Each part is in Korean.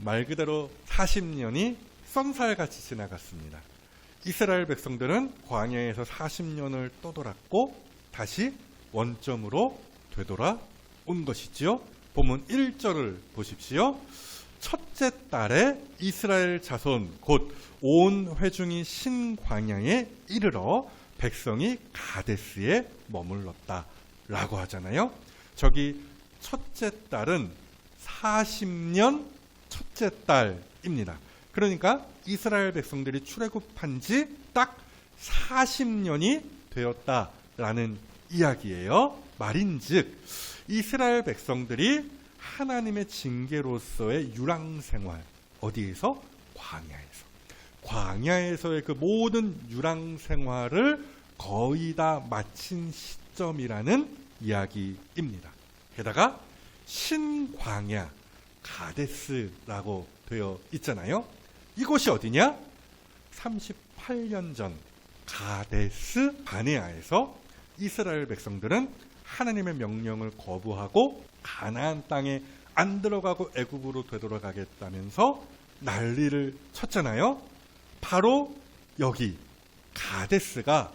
말 그대로 40년이 쏜살같이 지나갔습니다. 이스라엘 백성들은 광야에서 40년을 떠돌았고 다시 원점으로 되돌아온 것이지요. 본문 1절을 보십시오. 첫째 달에 이스라엘 자손 곧 온 회중이 신광야에 이르러 백성이 가데스에 머물렀다 라고 하잖아요. 저기 첫째 달은 40년 첫째 달입니다. 그러니까 이스라엘 백성들이 출애굽한 지 딱 40년이 되었다라는 이야기예요. 말인즉 이스라엘 백성들이 하나님의 징계로서의 유랑생활, 어디에서? 광야에서의 그 모든 유랑생활을 거의 다 마친 시점이라는 이야기입니다. 게다가 신광야 가데스라고 되어 있잖아요. 이곳이 어디냐? 38년 전 가데스 바네아에서 이스라엘 백성들은 하나님의 명령을 거부하고 가나안 땅에 안 들어가고 애굽으로 되돌아가겠다면서 난리를 쳤잖아요. 바로 여기 가데스가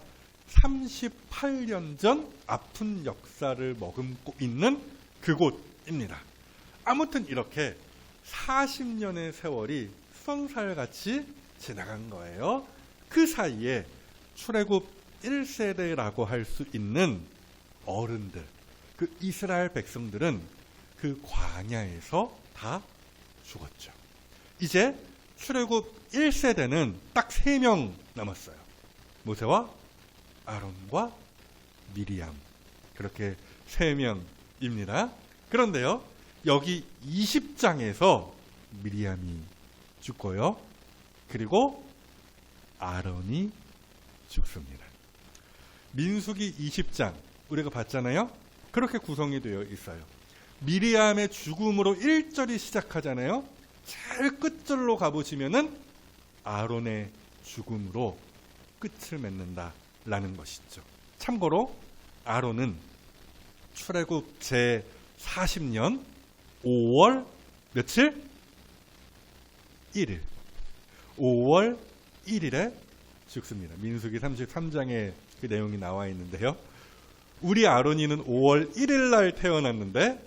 38년 전 아픈 역사를 머금고 있는 그곳입니다. 아무튼 이렇게 40년의 세월이 쏜살같이 지나간 거예요. 그 사이에 출애굽 1세대라고 할 수 있는 어른들, 그 이스라엘 백성들은 그 광야에서 다 죽었죠. 이제 출애굽 1세대는 딱 3명 남았어요. 모세와 아론과 미리암, 그렇게 3명입니다. 그런데요, 여기 20장에서 미리암이 죽고요, 그리고 아론이 죽습니다. 민수기 20장 우리가 봤잖아요. 그렇게 구성이 되어 있어요. 미리암의 죽음으로 1절이 시작하잖아요. 제일 끝절로 가보시면은 아론의 죽음으로 끝을 맺는다라는 것이죠. 참고로 아론은 출애굽 제 40년 5월 며칠? 1일. 5월 1일에 죽습니다. 민수기 33장에 그 내용이 나와 있는데요. 우리 아론이는 5월 1일 날 태어났는데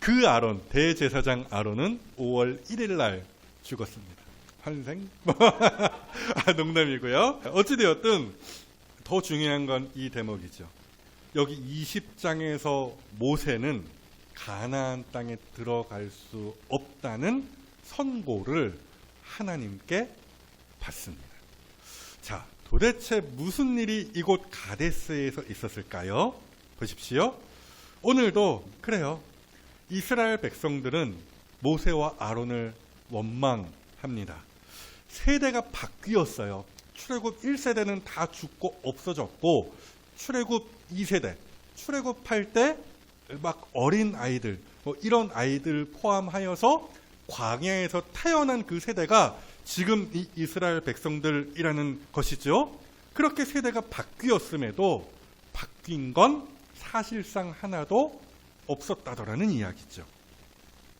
그 아론, 대제사장 아론은 5월 1일 날 죽었습니다. 환생? 농담이고요. 어찌되었든 더 중요한 건 이 대목이죠. 여기 20장에서 모세는 가나안 땅에 들어갈 수 없다는 선고를 하나님께 받습니다. 자, 도대체 무슨 일이 이곳 가데스에서 있었을까요? 보십시오. 오늘도 그래요. 이스라엘 백성들은 모세와 아론을 원망합니다. 세대가 바뀌었어요. 출애굽 1세대는 다 죽고 없어졌고 출애굽 2세대, 출애굽할 때 막 어린 아이들, 이런 아이들 포함하여서 광야에서 태어난 그 세대가 지금 이 이스라엘 백성들이라는 것이죠. 그렇게 세대가 바뀌었음에도 바뀐 건 사실상 하나도 없었다더라는 이야기죠.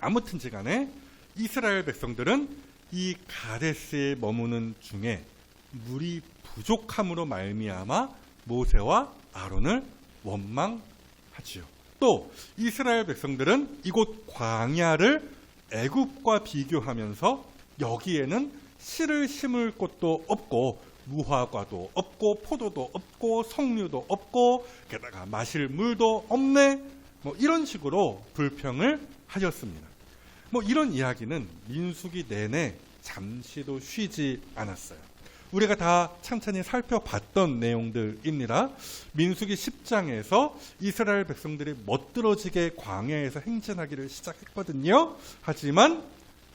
아무튼지 간에 이스라엘 백성들은 이 가데스에 머무는 중에 물이 부족함으로 말미암아 모세와 아론을 원망하지요. 또 이스라엘 백성들은 이곳 광야를 애굽과 비교하면서 여기에는 씨를 심을 곳도 없고 무화과도 없고 포도도 없고 석류도 없고 게다가 마실 물도 없네, 이런 식으로 불평을 하셨습니다. 이런 이야기는 민수기 내내 잠시도 쉬지 않았어요. 우리가 다 찬찬히 살펴봤던 내용들입니다. 민수기 10장에서 이스라엘 백성들이 멋들어지게 광야에서 행진하기를 시작했거든요. 하지만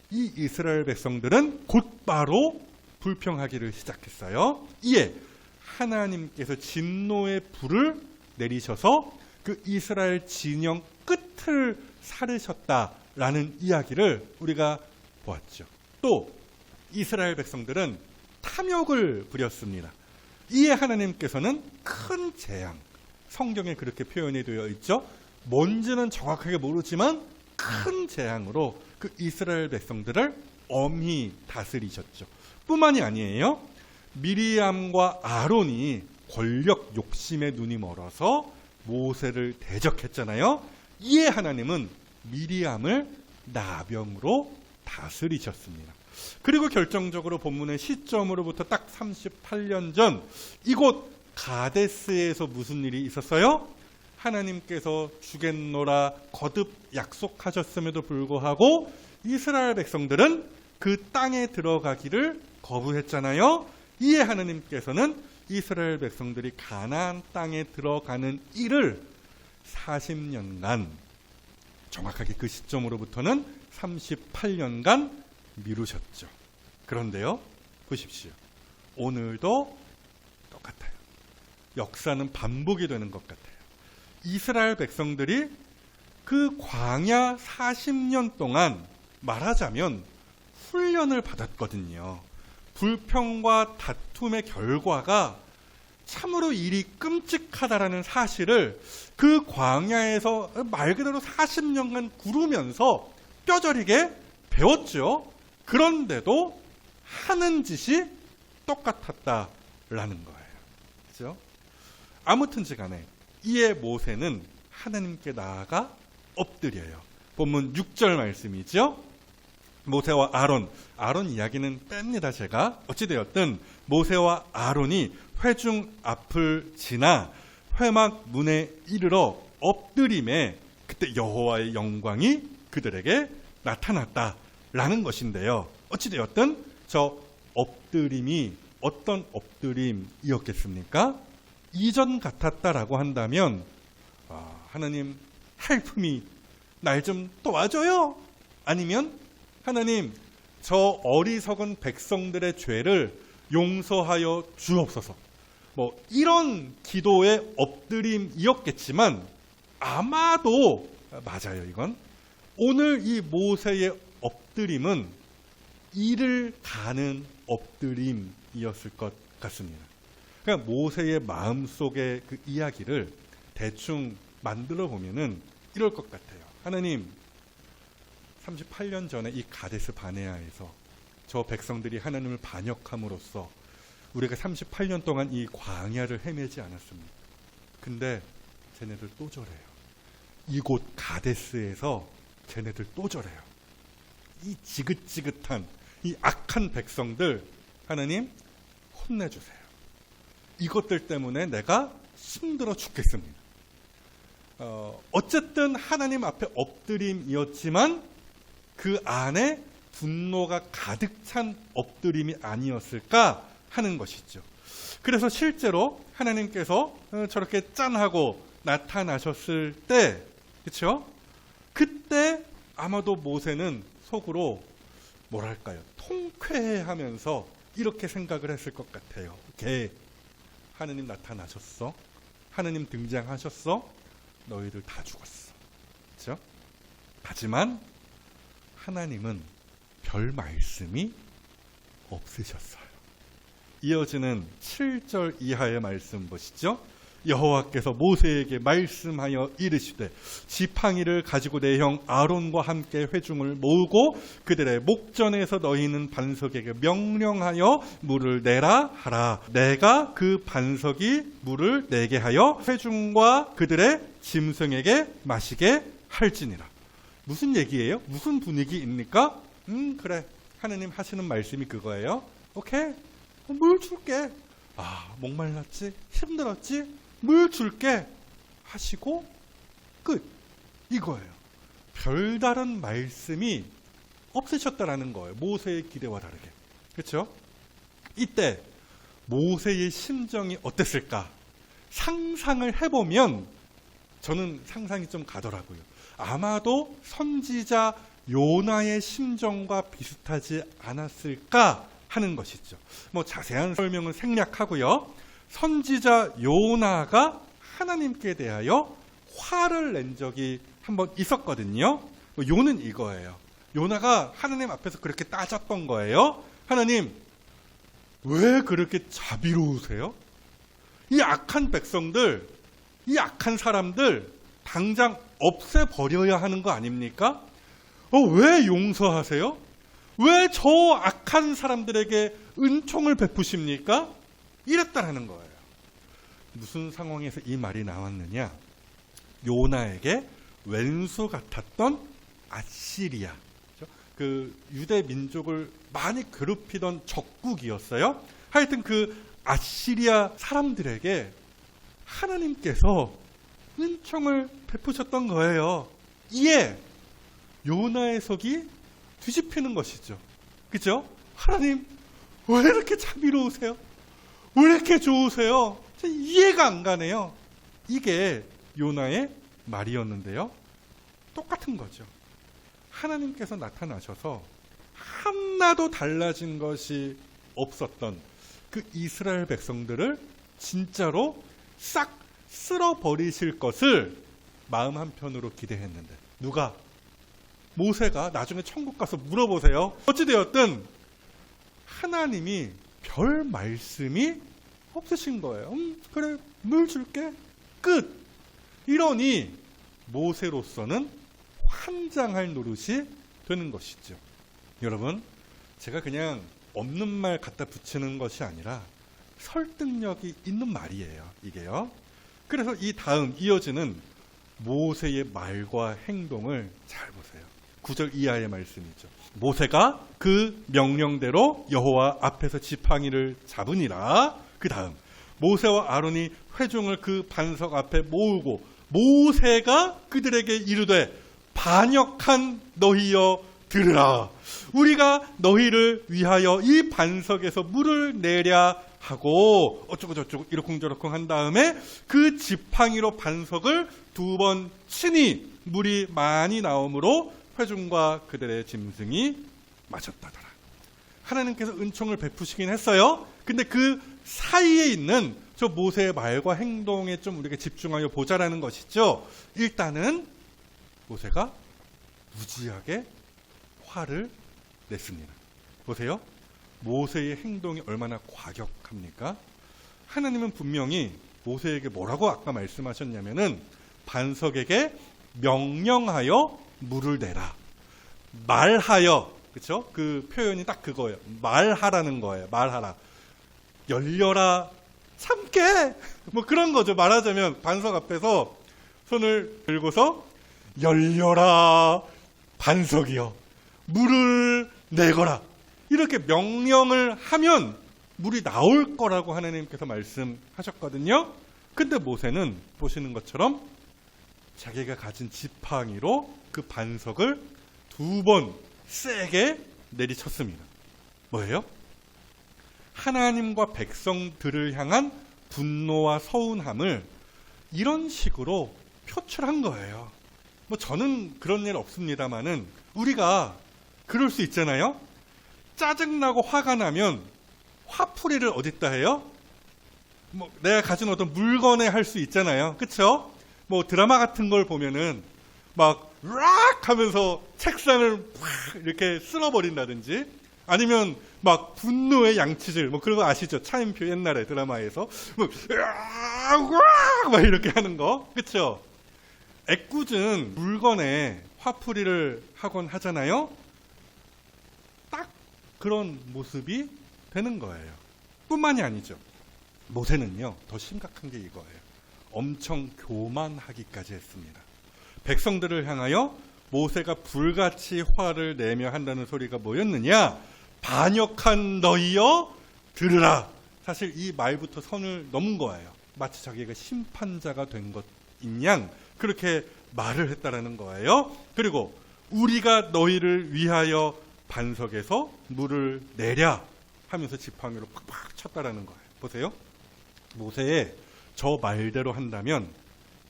이 이스라엘 백성들은 곧바로 불평하기를 시작했어요. 이에 하나님께서 진노의 불을 내리셔서 그 이스라엘 진영 끝을 사르셨다라는 이야기를 우리가 보았죠. 또 이스라엘 백성들은 탐욕을 부렸습니다. 이에 하나님께서는 큰 재앙, 성경에 그렇게 표현이 되어 있죠. 뭔지는 정확하게 모르지만 큰 재앙으로 그 이스라엘 백성들을 엄히 다스리셨죠. 뿐만이 아니에요. 미리암과 아론이 권력 욕심에 눈이 멀어서 모세를 대적했잖아요. 이에 하나님은 미리암을 나병으로 다스리셨습니다. 그리고 결정적으로 본문의 시점으로부터 딱 38년 전 이곳 가데스에서 무슨 일이 있었어요? 하나님께서 주겠노라 거듭 약속하셨음에도 불구하고 이스라엘 백성들은 그 땅에 들어가기를 거부했잖아요. 이에 하나님께서는 이스라엘 백성들이 가나안 땅에 들어가는 일을 40년간, 정확하게 그 시점으로부터는 38년간 미루셨죠. 그런데요, 보십시오. 오늘도 똑같아요. 역사는 반복이 되는 것 같아요. 이스라엘 백성들이 그 광야 40년 동안 말하자면 훈련을 받았거든요. 불평과 다툼의 결과가 참으로 일이 끔찍하다라는 사실을 그 광야에서 말 그대로 40년간 구르면서 뼈저리게 배웠죠. 그런데도 하는 짓이 똑같았다라는 거예요. 그렇죠? 아무튼지간에 이에 모세는 하나님께 나아가 엎드려요. 본문 6절 말씀이죠. 모세와 아론 이야기는 뺍니다. 제가 어찌되었든 모세와 아론이 회중 앞을 지나 회막 문에 이르러 엎드림에 그때 여호와의 영광이 그들에게 나타났다라는 것인데요. 어찌되었든 저 엎드림이 어떤 엎드림이었겠습니까? 이전 같았다라고 한다면 하나님 help me, 날 좀 도와줘요. 아니면 하나님 저 어리석은 백성들의 죄를 용서하여 주옵소서. 뭐 이런 기도의 엎드림이었겠지만 아마도 맞아요. 이건 오늘 이 모세의 엎드림은 이를 가는 엎드림이었을 것 같습니다. 그러니까 모세의 마음속의 그 이야기를 대충 만들어 보면은 이럴 것 같아요. 하나님, 38년 전에 이 가데스 바네아에서 저 백성들이 하나님을 반역함으로써 우리가 38년 동안 이 광야를 헤매지 않았습니다. 근데 쟤네들 또 저래요. 이곳 가데스에서 쟤네들 또 저래요. 이 지긋지긋한 이 악한 백성들 하나님 혼내주세요. 이것들 때문에 내가 힘들어 죽겠습니다. 어쨌든 하나님 앞에 엎드림이었지만 그 안에 분노가 가득 찬 엎드림이 아니었을까 하는 것이죠. 그래서 실제로 하나님께서 저렇게 짠하고 나타나셨을 때, 그렇죠? 그때 아마도 모세는 속으로 뭐랄까요? 통쾌해하면서 이렇게 생각을 했을 것 같아요. 오케이, 하나님 나타나셨어. 하나님 등장하셨어. 너희들 다 죽었어. 그렇죠? 하지만 하나님은 별 말씀이 없으셨어요. 이어지는 7절 이하의 말씀 보시죠. 여호와께서 모세에게 말씀하여 이르시되 지팡이를 가지고 내 형 아론과 함께 회중을 모으고 그들의 목전에서 너희는 반석에게 명령하여 물을 내라 하라. 내가 그 반석이 물을 내게 하여 회중과 그들의 짐승에게 마시게 할지니라. 무슨 얘기예요? 무슨 분위기입니까? 그래, 하나님 하시는 말씀이 그거예요. 오케이, 물 줄게. 목말랐지? 힘들었지? 물 줄게 하시고 끝. 이거예요. 별다른 말씀이 없으셨다라는 거예요. 모세의 기대와 다르게. 그렇죠? 이때 모세의 심정이 어땠을까? 상상을 해보면 저는 상상이 좀 가더라고요. 아마도 선지자 요나의 심정과 비슷하지 않았을까 하는 것이죠. 뭐 자세한 설명은 생략하고요. 선지자 요나가 하나님께 대하여 화를 낸 적이 한번 있었거든요. 요는 이거예요. 요나가 하나님 앞에서 그렇게 따졌던 거예요. 하나님, 왜 그렇게 자비로우세요? 이 악한 백성들, 이 악한 사람들 당장 없애버려야 하는 거 아닙니까? 왜 용서하세요? 왜 저 악한 사람들에게 은총을 베푸십니까? 이랬다라는 거예요. 무슨 상황에서 이 말이 나왔느냐? 요나에게 왼수 같았던 아시리아, 그 유대 민족을 많이 괴롭히던 적국이었어요. 하여튼 그 아시리아 사람들에게 하나님께서 은총을 베푸셨던 거예요. 이에 요나의 속이 뒤집히는 것이죠. 그죠? 하나님, 왜 이렇게 자비로우세요? 왜 이렇게 좋으세요? 이해가 안 가네요. 이게 요나의 말이었는데요. 똑같은 거죠. 하나님께서 나타나셔서 하나도 달라진 것이 없었던 그 이스라엘 백성들을 진짜로 싹 쓸어버리실 것을 마음 한편으로 기대했는데 누가? 모세가 나중에 천국 가서 물어보세요. 어찌되었든 하나님이 별 말씀이 없으신 거예요. 그래, 물 줄게. 끝. 이러니 모세로서는 환장할 노릇이 되는 것이죠. 여러분, 제가 그냥 없는 말 갖다 붙이는 것이 아니라 설득력이 있는 말이에요. 이게요. 그래서 이 다음 이어지는 모세의 말과 행동을 잘 보세요. 9절 이하의 말씀이죠. 모세가 그 명령대로 여호와 앞에서 지팡이를 잡으니라. 그 다음 모세와 아론이 회중을 그 반석 앞에 모으고 모세가 그들에게 이르되 반역한 너희여 들으라. 우리가 너희를 위하여 이 반석에서 물을 내랴 하고 어쩌고 저쩌고 이러쿵저러쿵 한 다음에 그 지팡이로 반석을 2번 치니 물이 많이 나오므로 회중과 그들의 짐승이 마셨다더라. 하나님께서 은총을 베푸시긴 했어요. 근데 그 사이에 있는 저 모세의 말과 행동에 좀 우리가 집중하여 보자라는 것이죠. 일단은 모세가 무지하게 화를 냈습니다. 보세요. 모세의 행동이 얼마나 과격합니까? 하나님은 분명히 모세에게 뭐라고 아까 말씀하셨냐면은 반석에게 명령하여 물을 내라. 말하여, 그렇죠? 그 표현이 딱 그거예요. 말하라는 거예요. 말하라. 열려라. 참게. 뭐 그런 거죠. 말하자면 반석 앞에서 손을 들고서 열려라. 반석이여. 물을 내거라. 이렇게 명령을 하면 물이 나올 거라고 하나님께서 말씀하셨거든요. 근데 모세는 보시는 것처럼 자기가 가진 지팡이로 그 반석을 2번 세게 내리쳤습니다. 뭐예요? 하나님과 백성들을 향한 분노와 서운함을 이런 식으로 표출한 거예요. 뭐 저는 그런 일 없습니다만은 우리가 그럴 수 있잖아요. 짜증나고 화가 나면 화풀이를 어디다 해요? 뭐 내가 가진 어떤 물건에 할 수 있잖아요. 그렇죠? 뭐 드라마 같은 걸 보면은 막 락 하면서 책상을 확 이렇게 쓸어버린다든지 아니면 막 분노의 양치질 뭐 그런 거 아시죠? 차인표 옛날에 드라마에서 막 이렇게 하는 거. 그렇죠? 애꿎은 물건에 화풀이를 하곤 하잖아요. 딱 그런 모습이 되는 거예요. 뿐만이 아니죠. 모세는요, 더 심각한 게 이거예요. 엄청 교만하기까지 했습니다. 백성들을 향하여 모세가 불같이 화를 내며 한다는 소리가 뭐였느냐? 반역한 너희여 들으라. 사실 이 말부터 선을 넘은 거예요. 마치 자기가 심판자가 된 것인 양 그렇게 말을 했다라는 거예요. 그리고 우리가 너희를 위하여 반석에서 물을 내랴 하면서 지팡이로 팍팍 쳤다라는 거예요. 보세요. 모세의 저 말대로 한다면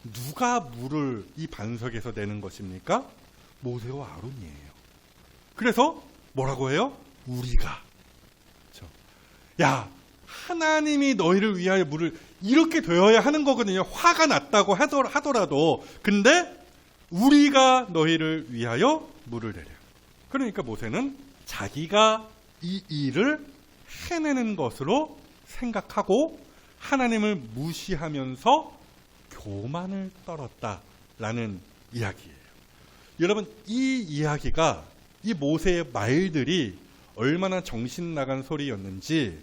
누가 물을 이 반석에서 내는 것입니까? 모세와 아론이에요. 그래서 뭐라고 해요? 우리가. 그렇죠? 야, 하나님이 너희를 위하여 물을 이렇게 되어야 하는 거거든요. 화가 났다고 하더라도. 근데 우리가 너희를 위하여 물을 내려. 그러니까 모세는 자기가 이 일을 해내는 것으로 생각하고 하나님을 무시하면서 교만을 떨었다라는 이야기예요. 여러분, 이 이야기가, 이 모세의 말들이 얼마나 정신 나간 소리였는지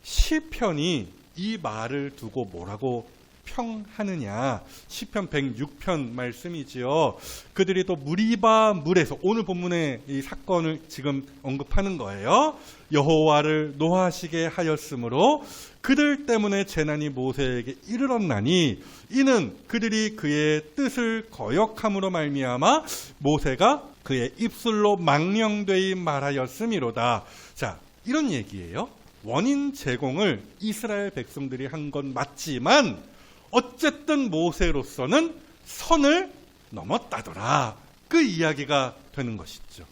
시편이 이 말을 두고 뭐라고 평하느냐. 시편 106편 말씀이지요. 그들이 또 무리바 물에서, 오늘 본문의 이 사건을 지금 언급하는 거예요. 여호와를 노하시게 하였으므로 그들 때문에 재난이 모세에게 이르렀나니 이는 그들이 그의 뜻을 거역함으로 말미암아 모세가 그의 입술로 망령되이 말하였음이로다. 자, 이런 얘기예요. 원인 제공을 이스라엘 백성들이 한 건 맞지만 어쨌든 모세로서는 선을 넘었다더라. 그 이야기가 되는 것이죠.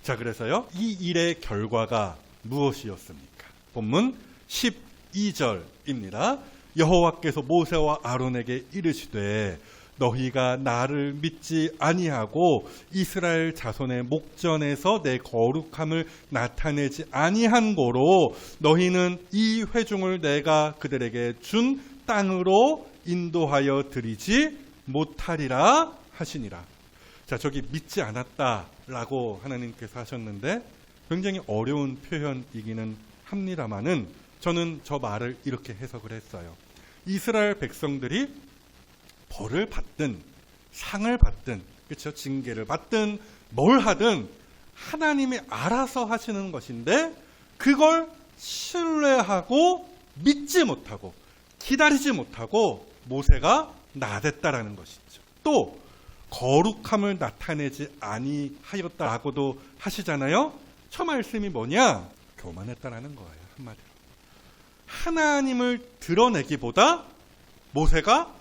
자, 그래서요, 이 일의 결과가 무엇이었습니까? 본문 12절입니다. 여호와께서 모세와 아론에게 이르시되 너희가 나를 믿지 아니하고 이스라엘 자손의 목전에서 내 거룩함을 나타내지 아니한 고로 너희는 이 회중을 내가 그들에게 준 땅으로 인도하여 드리지 못하리라 하시니라. 자, 저기 믿지 않았다라고 하나님께서 하셨는데 굉장히 어려운 표현이기는 합니다만은 저는 저 말을 이렇게 해석을 했어요. 이스라엘 백성들이 벌을 받든 상을 받든, 그렇죠? 징계를 받든 뭘 하든 하나님이 알아서 하시는 것인데 그걸 신뢰하고 믿지 못하고 기다리지 못하고 모세가 나댔다라는 것이죠. 또 거룩함을 나타내지 아니하였다라고도 하시잖아요. 저 말씀이 뭐냐? 교만했다라는 거예요. 한마디로. 하나님을 드러내기보다 모세가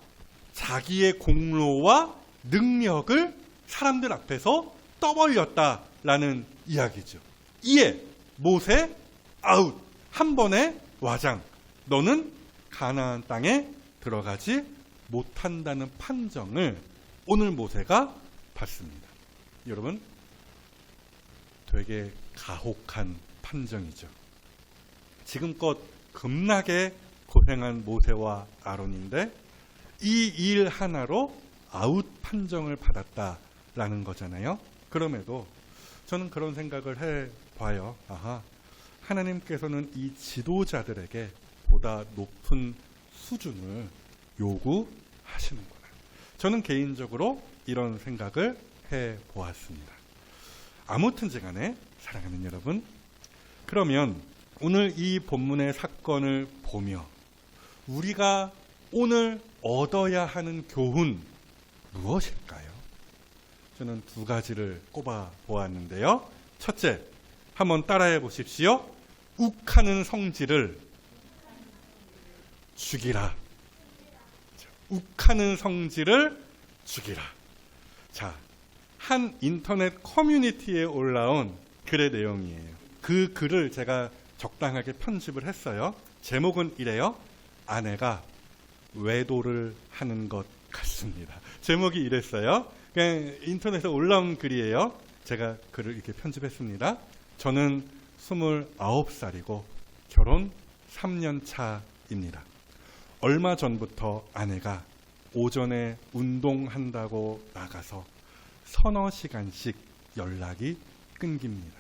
자기의 공로와 능력을 사람들 앞에서 떠벌렸다라는 이야기죠. 이에 모세 아웃, 한 번에 와장, 너는 가나안 땅에 들어가지 못한다는 판정을 오늘 모세가 받습니다. 여러분, 되게 가혹한 판정이죠. 지금껏 겁나게 고생한 모세와 아론인데 이 일 하나로 아웃 판정을 받았다라는 거잖아요. 그럼에도 저는 그런 생각을 해봐요. 아하, 하나님께서는 이 지도자들에게 보다 높은 수준을 요구하시는구나. 저는 개인적으로 이런 생각을 해보았습니다. 아무튼지 간에 사랑하는 여러분, 그러면 오늘 이 본문의 사건을 보며 우리가 오늘 얻어야 하는 교훈 무엇일까요? 저는 두 가지를 꼽아 보았는데요. 첫째, 한번 따라해 보십시오. 욱하는 성질을 죽이라. 욱하는 성질을 죽이라. 자, 한 인터넷 커뮤니티에 올라온 글의 내용이에요. 그 글을 제가 적당하게 편집을 했어요. 제목은 이래요. 아내가 외도를 하는 것 같습니다. 제목이 이랬어요. 그냥 인터넷에 올라온 글이에요. 제가 글을 이렇게 편집했습니다. 저는 29살이고 결혼 3년 차입니다. 얼마 전부터 아내가 오전에 운동한다고 나가서 서너 시간씩 연락이 끊깁니다.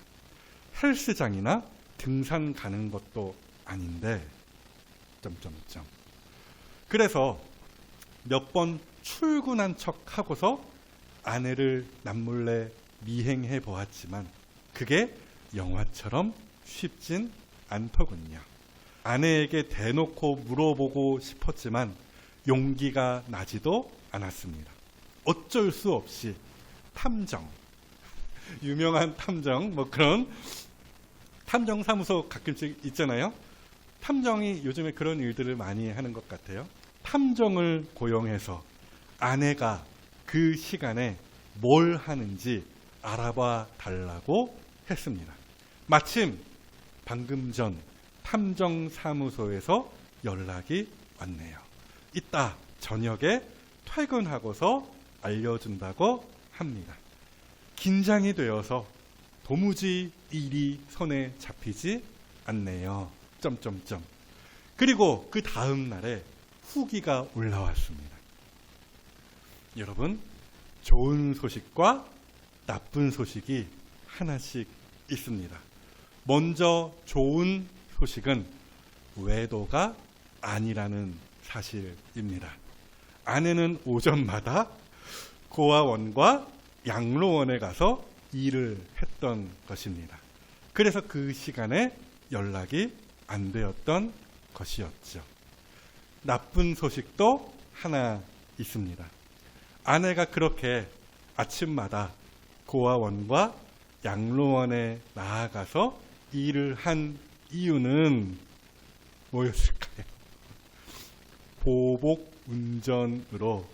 헬스장이나 등산 가는 것도 아닌데 그래서 몇 번 출근한 척 하고서 아내를 남몰래 미행해 보았지만 그게 영화처럼 쉽진 않더군요. 아내에게 대놓고 물어보고 싶었지만 용기가 나지도 않았습니다. 어쩔 수 없이 탐정, 유명한 탐정, 뭐 그런 탐정사무소 가끔씩 있잖아요. 탐정이 요즘에 그런 일들을 많이 하는 것 같아요. 탐정을 고용해서 아내가 그 시간에 뭘 하는지 알아봐 달라고 했습니다. 마침 방금 전 탐정사무소에서 연락이 왔네요. 이따 저녁에 퇴근하고서 알려준다고 합니다. 긴장이 되어서 도무지 일이 손에 잡히지 않네요. 그리고 그 다음 날에 후기가 올라왔습니다. 여러분, 좋은 소식과 나쁜 소식이 하나씩 있습니다. 먼저 좋은 소식은 외도가 아니라는 사실입니다. 아내는 오전마다 고아원과 양로원에 가서 일을 했던 것입니다. 그래서 그 시간에 연락이 안 되었던 것이었죠. 나쁜 소식도 하나 있습니다. 아내가 그렇게 아침마다 고아원과 양로원에 나아가서 일을 한 이유는 뭐였을까요? 보복 운전으로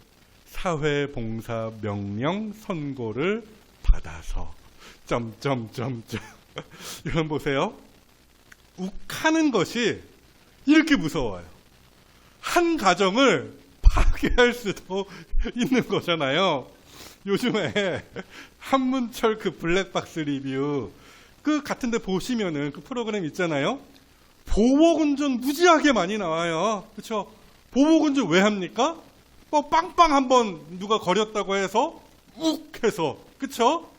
사회봉사 명령 선고를 받아서 여러분 보세요. 욱하는 것이 이렇게 무서워요. 한 가정을 파괴할 수도 있는 거잖아요. 요즘에 한문철 그 블랙박스 리뷰 그 같은 데 보시면은 그 프로그램 있잖아요. 보복운전 무지하게 많이 나와요. 그렇죠? 보복운전 왜 합니까? 뭐 빵빵 한번 누가 거렸다고 해서 욱 해서 그렇죠?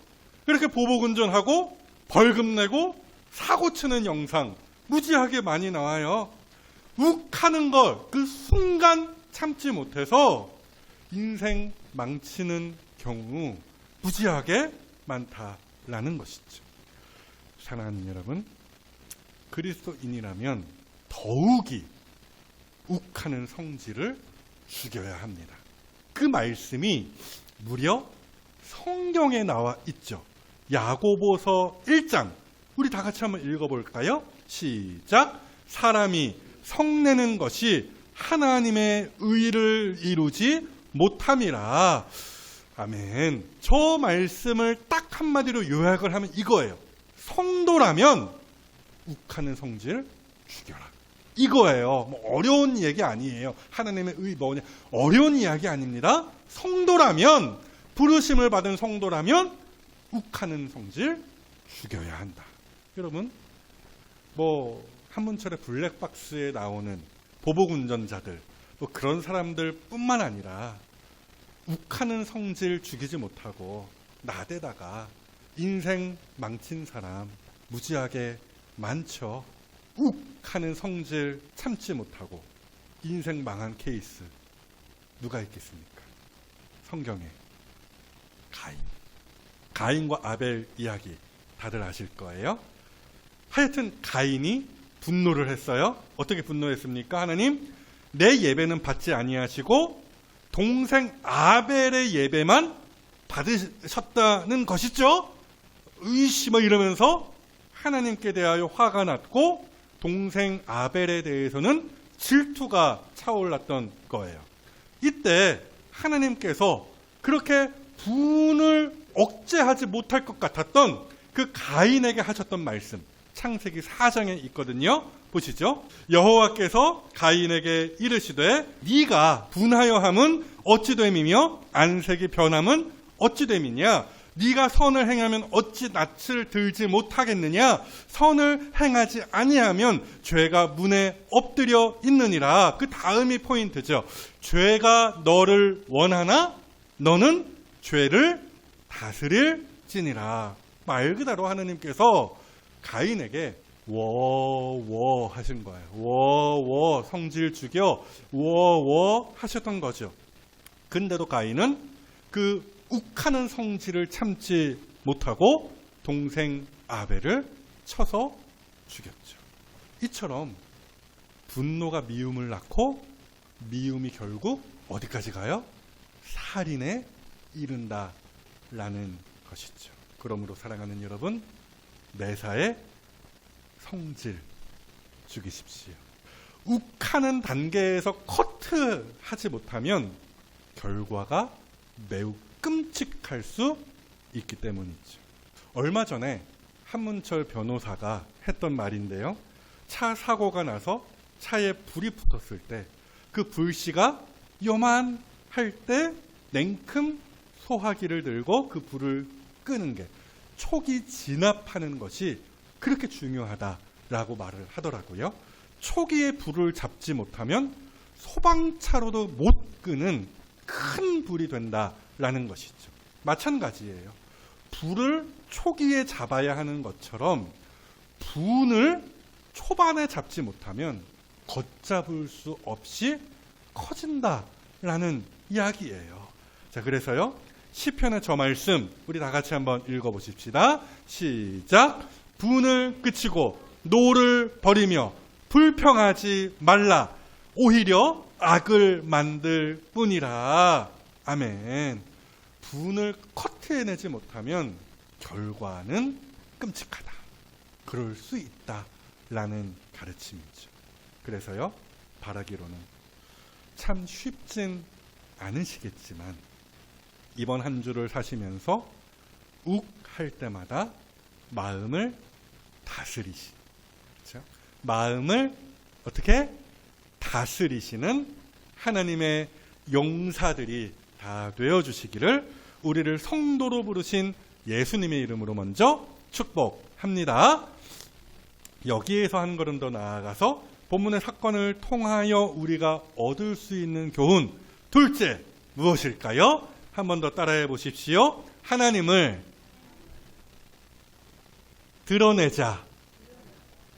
그렇게 보복운전하고 벌금 내고 사고 치는 영상 무지하게 많이 나와요. 욱하는 걸 그 순간 참지 못해서 인생 망치는 경우 무지하게 많다라는 것이죠. 사랑하는 여러분, 그리스도인이라면 더욱이 욱하는 성질을 죽여야 합니다. 그 말씀이 무려 성경에 나와 있죠. 야고보서 1장 우리 다 같이 한번 읽어볼까요? 시작. 사람이 성내는 것이 하나님의 의를 이루지 못함이라. 아멘. 저 말씀을 딱 한마디로 요약을 하면 이거예요. 성도라면 욱하는 성질 죽여라. 이거예요. 뭐 어려운 얘기 아니에요. 하나님의 의 뭐냐 어려운 이야기 아닙니다. 성도라면, 부르심을 받은 성도라면 욱하는 성질 죽여야 한다. 여러분, 뭐 한문철의 블랙박스에 나오는 보복운전자들 뭐 그런 사람들 뿐만 아니라 욱하는 성질 죽이지 못하고 나대다가 인생 망친 사람 무지하게 많죠. 욱하는 성질 참지 못하고 인생 망한 케이스 누가 있겠습니까? 성경에 가인과 아벨 이야기 다들 아실 거예요. 하여튼 가인이 분노를 했어요. 어떻게 분노했습니까? 하나님, 내 예배는 받지 아니하시고 동생 아벨의 예배만 받으셨다는 것이죠. 의심을 이러면서 하나님께 대하여 화가 났고 동생 아벨에 대해서는 질투가 차올랐던 거예요. 이때 하나님께서 그렇게 분을 억제하지 못할 것 같았던 그 가인에게 하셨던 말씀, 창세기 4장에 있거든요. 보시죠. 여호와께서 가인에게 이르시되 네가 분하여 함은 어찌 됨이며 안색이 변함은 어찌 됨이냐. 네가 선을 행하면 어찌 낯을 들지 못하겠느냐. 선을 행하지 아니하면 죄가 문에 엎드려 있느니라. 그 다음이 포인트죠. 죄가 너를 원하나 너는 죄를 다스릴지니라. 말 그대로 하나님께서 가인에게 워워 하신 거예요. 워워 성질 죽여 워워 하셨던 거죠. 근데도 가인은 그 욱하는 성질을 참지 못하고 동생 아벨을 쳐서 죽였죠. 이처럼 분노가 미움을 낳고 미움이 결국 어디까지 가요? 살인에 이른다라는 것이죠. 그러므로 사랑하는 여러분, 매사에 성질 죽이십시오. 욱하는 단계에서 커트하지 못하면 결과가 매우 끔찍할 수 있기 때문이죠. 얼마 전에 한문철 변호사가 했던 말인데요. 차 사고가 나서 차에 불이 붙었을 때 그 불씨가 요만할 때 냉큼 소화기를 들고 그 불을 끄는 게 초기 진압하는 것이 그렇게 중요하다라고 말을 하더라고요. 초기에 불을 잡지 못하면 소방차로도 못 끄는 큰 불이 된다라는 것이죠. 마찬가지예요. 불을 초기에 잡아야 하는 것처럼 분을 초반에 잡지 못하면 걷잡을 수 없이 커진다라는 이야기예요. 자, 그래서요, 시편의 저 말씀 우리 다 같이 한번 읽어보십시다. 시작. 분을 그치고 노를 버리며 불평하지 말라. 오히려 악을 만들 뿐이라. 아멘. 분을 커트해내지 못하면 결과는 끔찍하다. 그럴 수 있다라는 가르침이죠. 그래서요, 바라기로는 참 쉽진 않으시겠지만 이번 한 주를 사시면서 욱 할 때마다 마음을 다스리시, 그렇죠? 마음을 어떻게 다스리시는 하나님의 용사들이 다 되어주시기를 우리를 성도로 부르신 예수님의 이름으로 먼저 축복합니다. 여기에서 한 걸음 더 나아가서 본문의 사건을 통하여 우리가 얻을 수 있는 교훈, 둘째 무엇일까요? 한 번 더 따라해 보십시오. 하나님을 드러내자.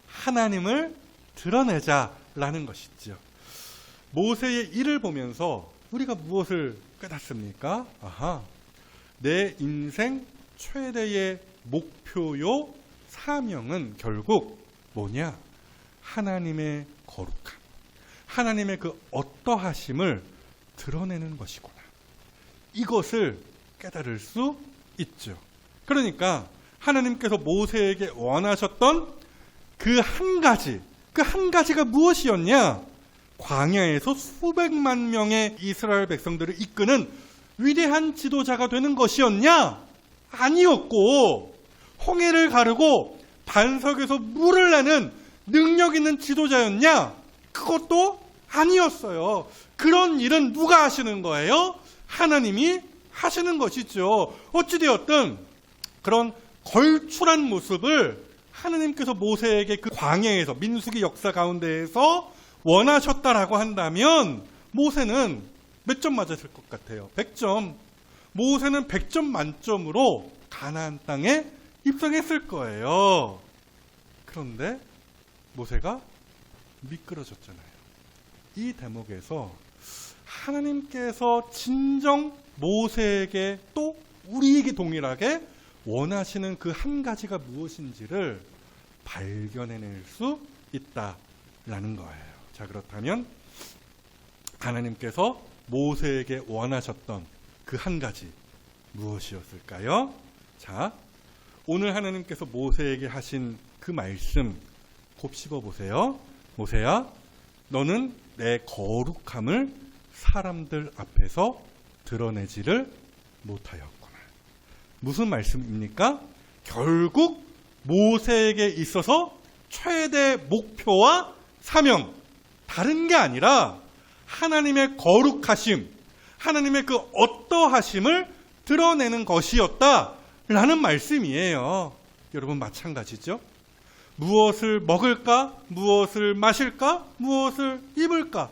하나님을 드러내자라는 것이죠. 모세의 일을 보면서 우리가 무엇을 깨닫습니까? 아하, 내 인생 최대의 목표요 사명은 결국 뭐냐? 하나님의 거룩함, 하나님의 그 어떠하심을 드러내는 것이구나. 이것을 깨달을 수 있죠. 그러니까 하나님께서 모세에게 원하셨던 그 한 가지가 무엇이었냐? 광야에서 수백만 명의 이스라엘 백성들을 이끄는 위대한 지도자가 되는 것이었냐? 아니었고, 홍해를 가르고 반석에서 물을 내는 능력 있는 지도자였냐? 그것도 아니었어요. 그런 일은 누가 하시는 거예요? 하나님이 하시는 것이죠. 어찌되었든 그런 걸출한 모습을 하나님께서 모세에게 그 광야에서 민수기 역사 가운데에서 원하셨다라고 한다면 모세는 몇 점 맞았을 것 같아요? 100점. 모세는 100점 만점으로 가나안 땅에 입성했을 거예요. 그런데 모세가 미끄러졌잖아요. 이 대목에서 하나님께서 진정 모세에게 또 우리에게 동일하게 원하시는 그 한 가지가 무엇인지를 발견해낼 수 있다라는 거예요. 자, 그렇다면 하나님께서 모세에게 원하셨던 그 한 가지 무엇이었을까요? 자, 오늘 하나님께서 모세에게 하신 그 말씀 곱씹어 보세요. 모세야, 너는 내 거룩함을 사람들 앞에서 드러내지를 못하였구나. 무슨 말씀입니까? 결국 모세에게 있어서 최대 목표와 사명, 다른 게 아니라 하나님의 거룩하심, 하나님의 그 어떠하심을 드러내는 것이었다라는 말씀이에요. 여러분 마찬가지죠? 무엇을 먹을까? 무엇을 마실까? 무엇을 입을까?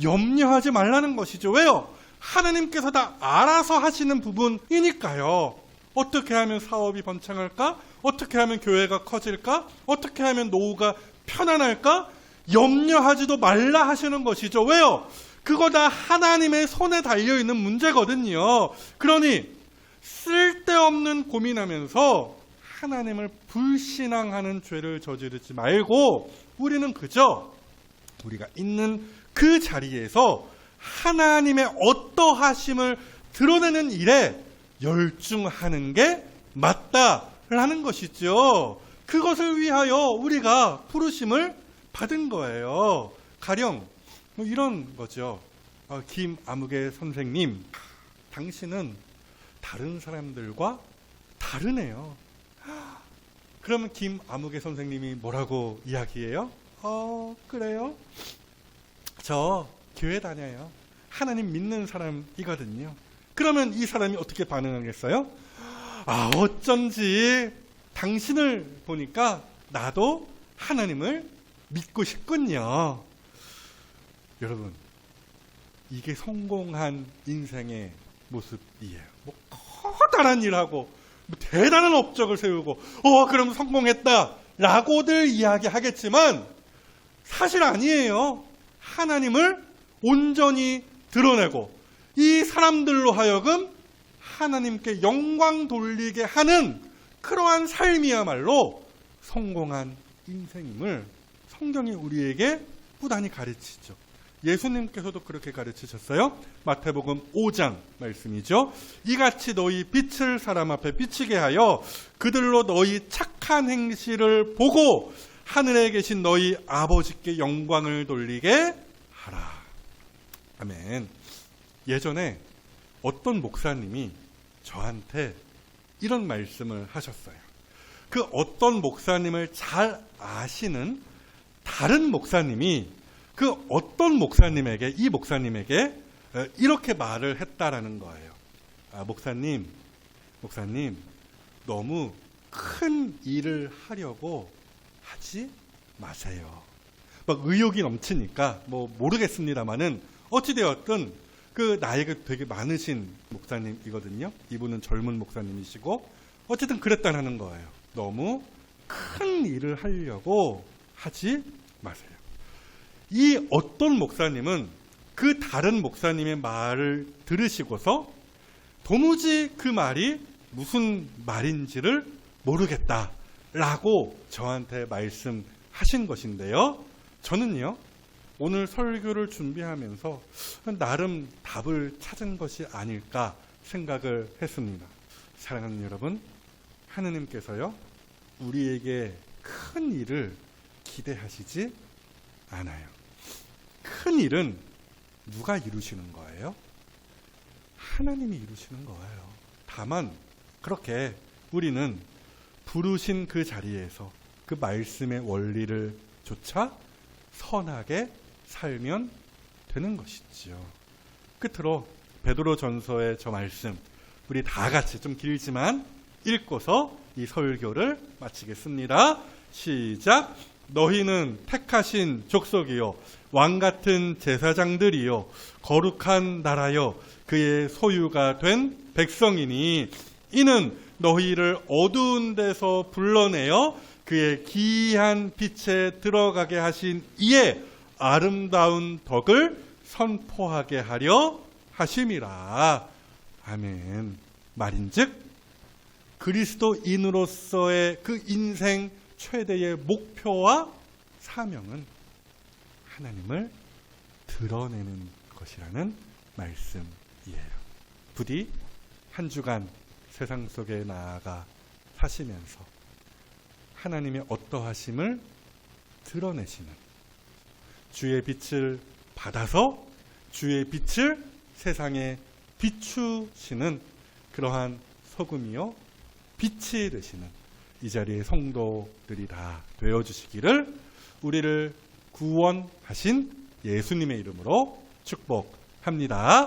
염려하지 말라는 것이죠. 왜요? 하나님께서 다 알아서 하시는 부분이니까요. 어떻게 하면 사업이 번창할까? 어떻게 하면 교회가 커질까? 어떻게 하면 노후가 편안할까? 염려하지도 말라 하시는 것이죠. 왜요? 그거 다 하나님의 손에 달려있는 문제거든요. 그러니 쓸데없는 고민하면서 하나님을 불신앙하는 죄를 저지르지 말고 우리는 그저 우리가 있는 그 자리에서 하나님의 어떠하심을 드러내는 일에 열중하는 게 맞다라는 것이죠. 그것을 위하여 우리가 부르심을 받은 거예요. 가령 뭐 이런 거죠. 김아무개 선생님, 당신은 다른 사람들과 다르네요. 그러면 김아무개 선생님이 뭐라고 이야기해요? 그래요? 저 교회 다녀요. 하나님 믿는 사람이거든요. 그러면 이 사람이 어떻게 반응하겠어요? 어쩐지 당신을 보니까 나도 하나님을 믿고 싶군요. 여러분, 이게 성공한 인생의 모습이에요. 뭐 커다란 일하고 뭐 대단한 업적을 세우고 그럼 성공했다라고들 이야기하겠지만 사실 아니에요. 하나님을 온전히 드러내고 이 사람들로 하여금 하나님께 영광 돌리게 하는 그러한 삶이야말로 성공한 인생임을 성경이 우리에게 꾸준히 가르치죠. 예수님께서도 그렇게 가르치셨어요. 마태복음 5장 말씀이죠. 이같이 너희 빛을 사람 앞에 비치게 하여 그들로 너희 착한 행실을 보고 하늘에 계신 너희 아버지께 영광을 돌리게 하라. 아멘. 예전에 어떤 목사님이 저한테 이런 말씀을 하셨어요. 그 어떤 목사님을 잘 아시는 다른 목사님이 그 어떤 목사님에게 이 목사님에게 이렇게 말을 했다라는 거예요. 목사님 너무 큰 일을 하려고 하지 마세요. 막 의욕이 넘치니까 모르겠습니다만은 어찌되었든 그 나이가 되게 많으신 목사님이거든요. 이분은 젊은 목사님이시고 어쨌든 그랬다는 거예요. 너무 큰 일을 하려고 하지 마세요. 이 어떤 목사님은 그 다른 목사님의 말을 들으시고서 도무지 그 말이 무슨 말인지를 모르겠다라고 저한테 말씀하신 것인데요. 저는요, 오늘 설교를 준비하면서 나름 답을 찾은 것이 아닐까 생각을 했습니다. 사랑하는 여러분, 하느님께서요, 우리에게 큰 일을 기대하시지 않아요. 큰 일은 누가 이루시는 거예요? 하나님이 이루시는 거예요. 다만 그렇게 우리는 부르신 그 자리에서 그 말씀의 원리를 조차 선하게 살면 되는 것이지요. 끝으로 베드로전서의 저 말씀 우리 다 같이 좀 길지만 읽고서 이 설교를 마치겠습니다. 시작. 너희는 택하신 족속이요 왕같은 제사장들이요 거룩한 나라요 그의 소유가 된 백성이니 이는 너희를 어두운 데서 불러내어 그의 기이한 빛에 들어가게 하신 이의 아름다운 덕을 선포하게 하려 하심이라. 아멘. 말인즉 그리스도인으로서의 그 인생 최대의 목표와 사명은 하나님을 드러내는 것이라는 말씀이에요. 부디 한 주간 세상 속에 나아가 사시면서 하나님의 어떠하심을 드러내시는, 주의 빛을 받아서 주의 빛을 세상에 비추시는 그러한 소금이요 빛이 되시는 이 자리의 성도들이 다 되어주시기를 우리를 구원하신 예수님의 이름으로 축복합니다.